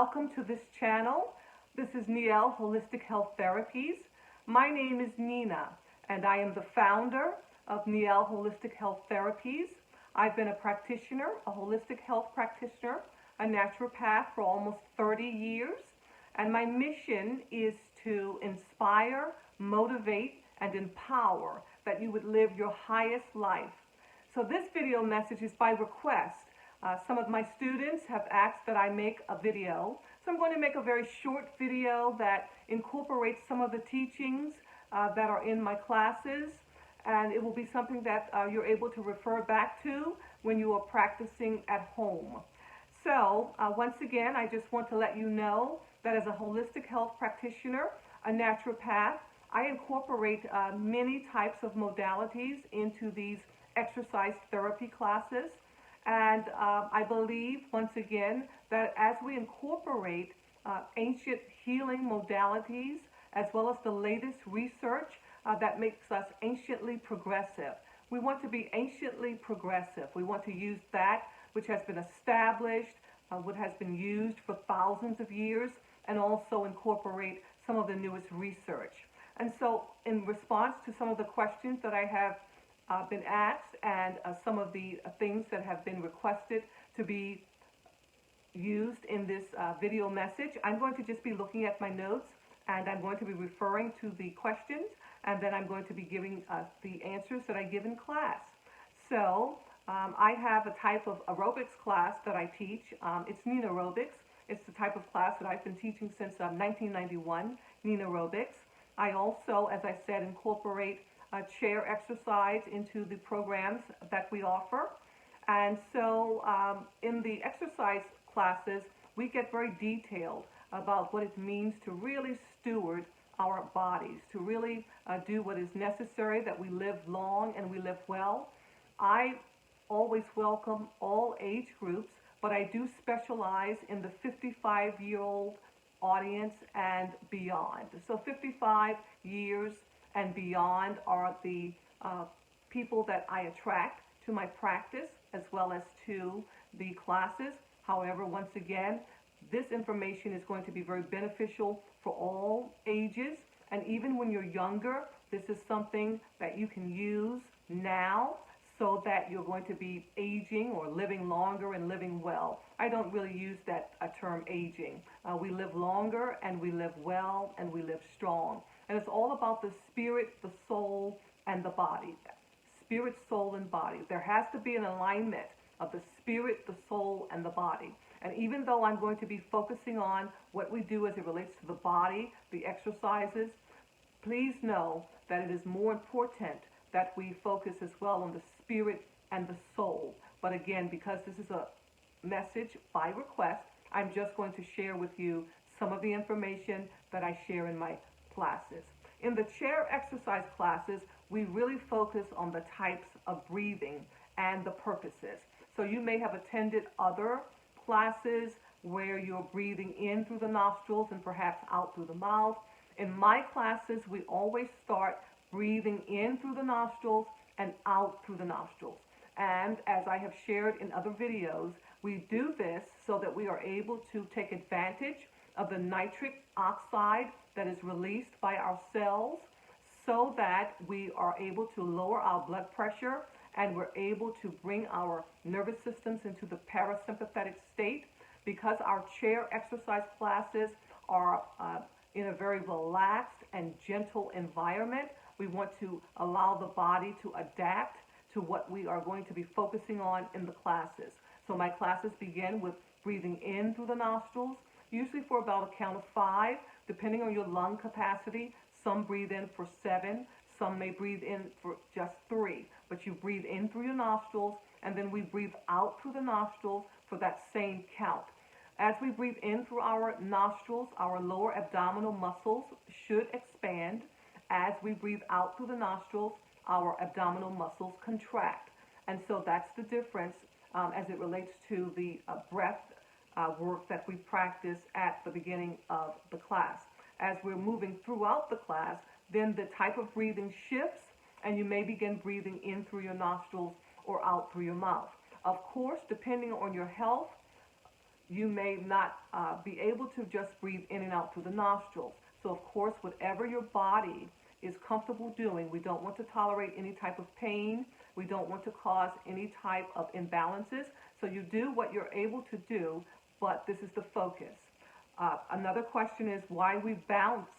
welcome to this channel. This is Niel Holistic Health Therapies. My name is Nina, and I am the founder of Niel Holistic Health Therapies. I've been a practitioner, a holistic health practitioner, a naturopath for almost 30 years, and my mission is to inspire, motivate, and empower that you would live your highest life. So this video message is by request. Some of my students have asked that I make a video, so I'm going to make a very short video that incorporates some of the teachings that are in my classes, and it will be something that you're able to refer back to when you are practicing at home. So once again, I just want to let you know that as a holistic health practitioner, a naturopath, I incorporate many types of modalities into these exercise therapy classes. And I believe, once again, that as we incorporate ancient healing modalities as well as the latest research that makes us anciently progressive. We want to be anciently progressive. We want to use that which has been established, what has been used for thousands of years, and also incorporate some of the newest research. And so in response to some of the questions that I have been asked and some of the things that have been requested to be used in this video message, I'm going to just be looking at my notes, and I'm going to be referring to the questions, and then I'm going to be giving the answers that I give in class. So I have a type of aerobics class that I teach. It's Nina Aerobics. It's the type of class that I've been teaching since 1991, Nina Aerobics. I also, as I said, incorporate chair exercise into the programs that we offer. And so in the exercise classes, we get very detailed about what it means to really steward our bodies, to really do what is necessary, that we live long and we live well. I always welcome all age groups, but I do specialize in the 55-year-old audience and beyond. So 55 years and beyond are the people that I attract to my practice as well as to the classes. However, once again, this information is going to be very beneficial for all ages, and even when you're younger, this is something that you can use now so that you're going to be aging or living longer and living well. I don't really use that term aging. We live longer and we live well and we live strong. And it's all about the spirit, the soul, and the body. Spirit, soul, and body. There has to be an alignment of the spirit, the soul, and the body. And even though I'm going to be focusing on what we do as it relates to the body, the exercises, please know that it is more important that we focus as well on the spirit and the soul. But again, because this is a message by request, I'm just going to share with you some of the information that I share in my classes. In the chair exercise classes, we really focus on the types of breathing and the purposes. So you may have attended other classes where you're breathing in through the nostrils and perhaps out through the mouth. In my classes, we always start breathing in through the nostrils and out through the nostrils. And as I have shared in other videos, we do this so that we are able to take advantage of the nitric oxide that is released by our cells so that we are able to lower our blood pressure and we're able to bring our nervous systems into the parasympathetic state. Because our chair exercise classes are in a very relaxed and gentle environment, we want to allow the body to adapt to what we are going to be focusing on in the classes. So my classes begin with breathing in through the nostrils, usually for about a count of 5, depending on your lung capacity. Some breathe in for 7, some may breathe in for just 3. But you breathe in through your nostrils, and then we breathe out through the nostrils for that same count. As we breathe in through our nostrils, our lower abdominal muscles should expand. As we breathe out through the nostrils, our abdominal muscles contract. And so that's the difference as it relates to the breath work that we practice at the beginning of the class. As we're moving throughout the class, then the type of breathing shifts, and you may begin breathing in through your nostrils or out through your mouth. Of course, depending on your health, you may not be able to just breathe in and out through the nostrils. So of course, whatever your body is comfortable doing, we don't want to tolerate any type of pain. We don't want to cause any type of imbalances. So you do what you're able to do, but this is the focus. Another question is why we bounce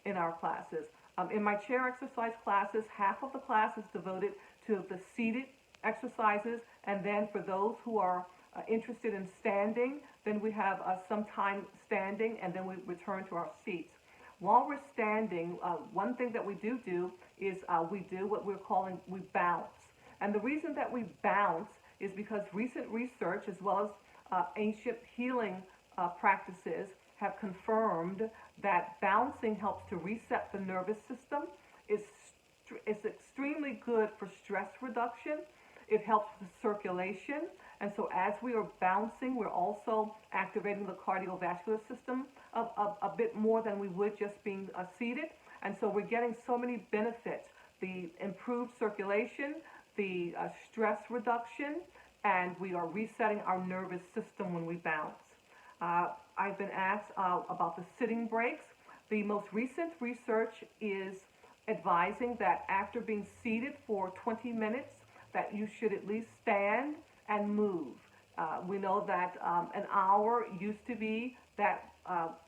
in our classes. In my chair exercise classes, half of the class is devoted to the seated exercises, and then for those who are interested in standing, then we have some time standing, and then we return to our seats. While we're standing, one thing that we do is we do what we bounce. And the reason that we bounce is because recent research, as well as ancient healing practices, have confirmed that bouncing helps to reset the nervous system. It's extremely good for stress reduction. It helps with circulation. And so as we are bouncing, we're also activating the cardiovascular system a bit more than we would just being seated. And so we're getting so many benefits: the improved circulation, the stress reduction, and we are resetting our nervous system when we bounce. I've been asked about the sitting breaks. The most recent research is advising that after being seated for 20 minutes, that you should at least stand and move. We know that an hour used to be that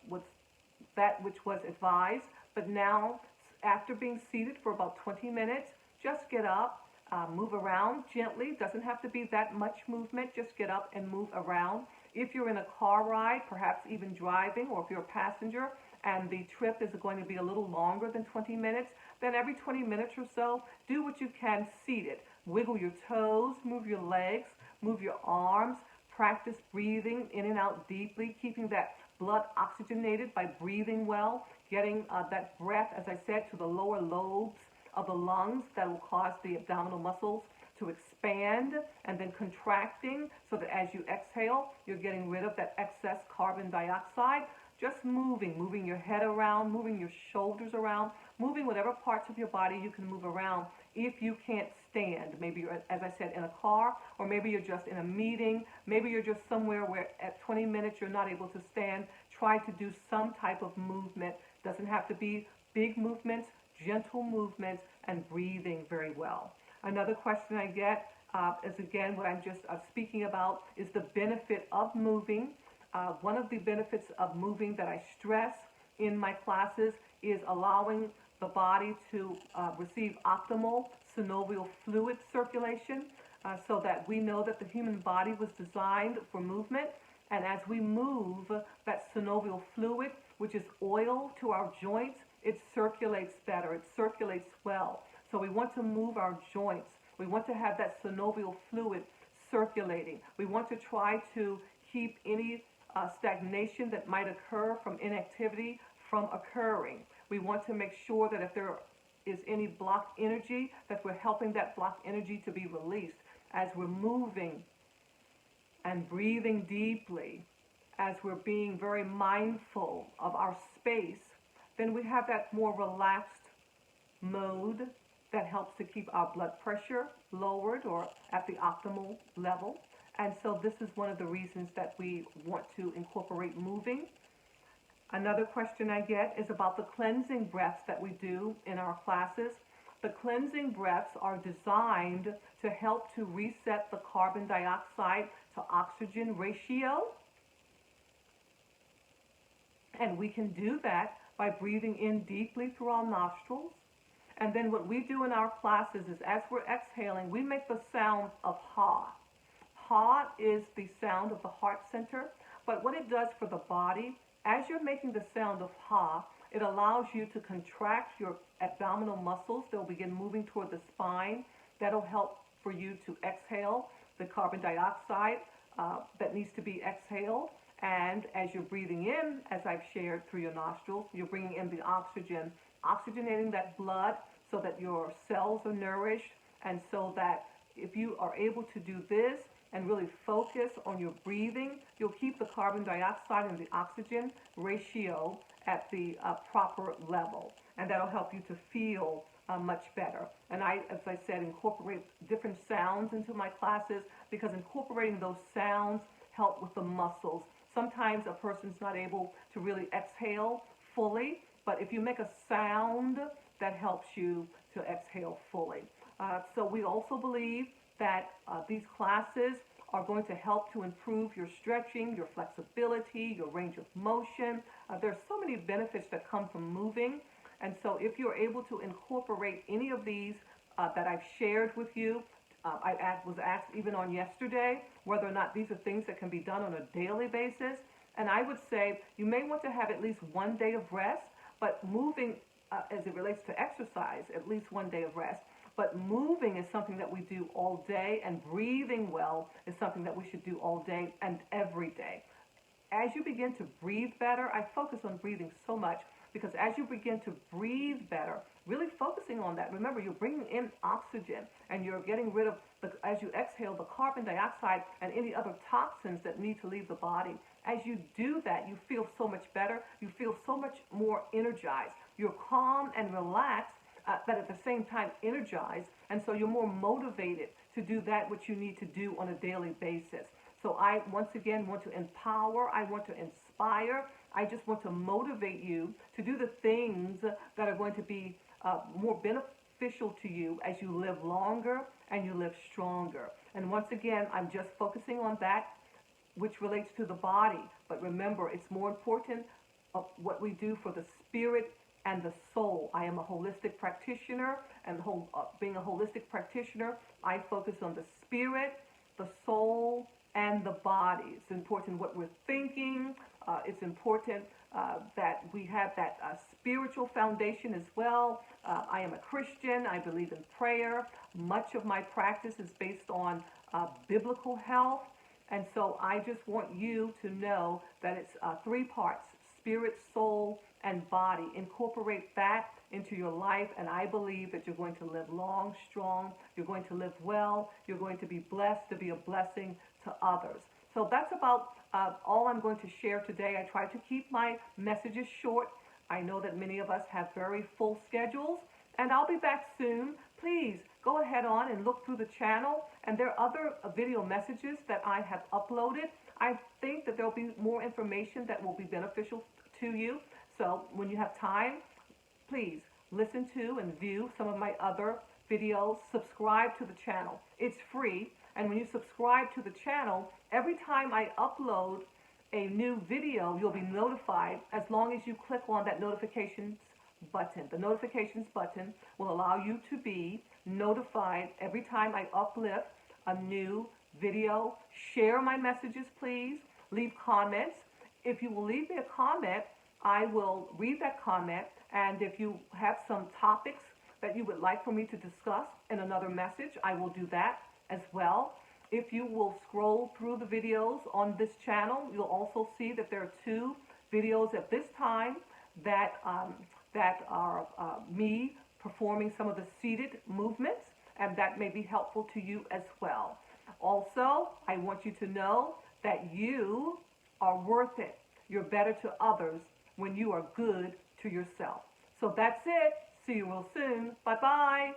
which was advised, but now after being seated for about 20 minutes, just get up, move around gently. Doesn't have to be that much movement. Just get up and move around. If you're in a car ride, perhaps even driving, or if you're a passenger and the trip is going to be a little longer than 20 minutes, then every 20 minutes or so, do what you can seated. Wiggle your toes, move your legs, move your arms, practice breathing in and out deeply, keeping that blood oxygenated by breathing well, getting that breath, as I said, to the lower lobes of the lungs that will cause the abdominal muscles to expand, and then contracting so that as you exhale, you're getting rid of that excess carbon dioxide. Just moving your head around, moving your shoulders around, moving whatever parts of your body you can move around if you can't stand. Maybe you're, as I said, in a car, or maybe you're just in a meeting, maybe you're just somewhere where at 20 minutes you're not able to stand. Try to do some type of movement. Doesn't have to be big movements, gentle movements, and breathing very well. Another question I get is, again, what I'm just speaking about is the benefit of moving. One of the benefits of moving that I stress in my classes is allowing the body to receive optimal synovial fluid circulation, so that we know that the human body was designed for movement. And as we move, that synovial fluid, which is oil to our joints, it circulates better, it circulates well. So we want to move our joints. We want to have that synovial fluid circulating. We want to try to keep any stagnation that might occur from inactivity from occurring. We want to make sure that if there is any blocked energy, that we're helping that blocked energy to be released as we're moving and breathing deeply, as we're being very mindful of our space. Then we have that more relaxed mode that helps to keep our blood pressure lowered or at the optimal level. And so this is one of the reasons that we want to incorporate moving. Another question I get is about the cleansing breaths that we do in our classes. The cleansing breaths are designed to help to reset the carbon dioxide to oxygen ratio. And we can do that by breathing in deeply through our nostrils. And then what we do in our classes is, as we're exhaling, we make the sound of ha. Ha is the sound of the heart center. But what it does for the body, as you're making the sound of ha, it allows you to contract your abdominal muscles. They'll begin moving toward the spine. That'll help for you to exhale the carbon dioxide that needs to be exhaled. And as you're breathing in, as I've shared through your nostrils, you're bringing in the oxygen, oxygenating that blood so that your cells are nourished. And so that if you are able to do this and really focus on your breathing, you'll keep the carbon dioxide and the oxygen ratio at the proper level. And that'll help you to feel much better. And I, as I said, incorporate different sounds into my classes, because incorporating those sounds help with the muscles Sometimes a person's not able to really exhale fully, but if you make a sound, that helps you to exhale fully. So we also believe that these classes are going to help to improve your stretching, your flexibility, your range of motion. There's so many benefits that come from moving. And so if you're able to incorporate any of these that I've shared with you, was asked even on yesterday whether or not these are things that can be done on a daily basis. And I would say you may want to have at least one day of rest, but moving as it relates to exercise, at least one day of rest. But moving is something that we do all day, and breathing well is something that we should do all day and every day. As you begin to breathe better, I focus on breathing so much because as you begin to breathe better, really focusing on that, remember you're bringing in oxygen and you're getting rid of, as you exhale, the carbon dioxide and any other toxins that need to leave the body. As you do that, you feel so much better. You feel so much more energized. You're calm and relaxed, but at the same time energized, and so you're more motivated to do that which you need to do on a daily basis. So I, once again, want to empower, I want to inspire, I just want to motivate you to do the things that are going to be more beneficial to you as you live longer and you live stronger. And once again, I'm just focusing on that which relates to the body. But remember, it's more important of what we do for the spirit and the soul. I am a holistic practitioner, and being a holistic practitioner, I focus on the spirit, the soul, and the body. It's important what we're thinking. It's important that we have that spiritual foundation as well. I am a Christian. I believe in prayer. Much of my practice is based on biblical health. And so I just want you to know that it's three parts: spirit, soul, and body. Incorporate that into your life, and I believe that you're going to live long, strong, you're going to live well, you're going to be blessed to be a blessing to others. So that's about all I'm going to share today. I try to keep my messages short. I know that many of us have very full schedules, and I'll be back soon. Please go ahead on and look through the channel, and there are other video messages that I have uploaded. I think that there'll be more information that will be beneficial to you. So when you have time, please listen to and view some of my other videos. Subscribe to the channel. It's free. And when you subscribe to the channel, every time I upload a new video, you'll be notified as long as you click on that notifications button. The notifications button will allow you to be notified every time I uplift a new video. Share my messages, please. Leave comments. If you will leave me a comment, I will read that comment, and if you have some topics that you would like for me to discuss in another message, I will do that as well. If you will scroll through the videos on this channel, you'll also see that there are two videos at this time that are me performing some of the seated movements, and that may be helpful to you as well. Also, I want you to know that you are worth it. You're better to others when you are good to yourself. So that's it. See you real soon. Bye-bye.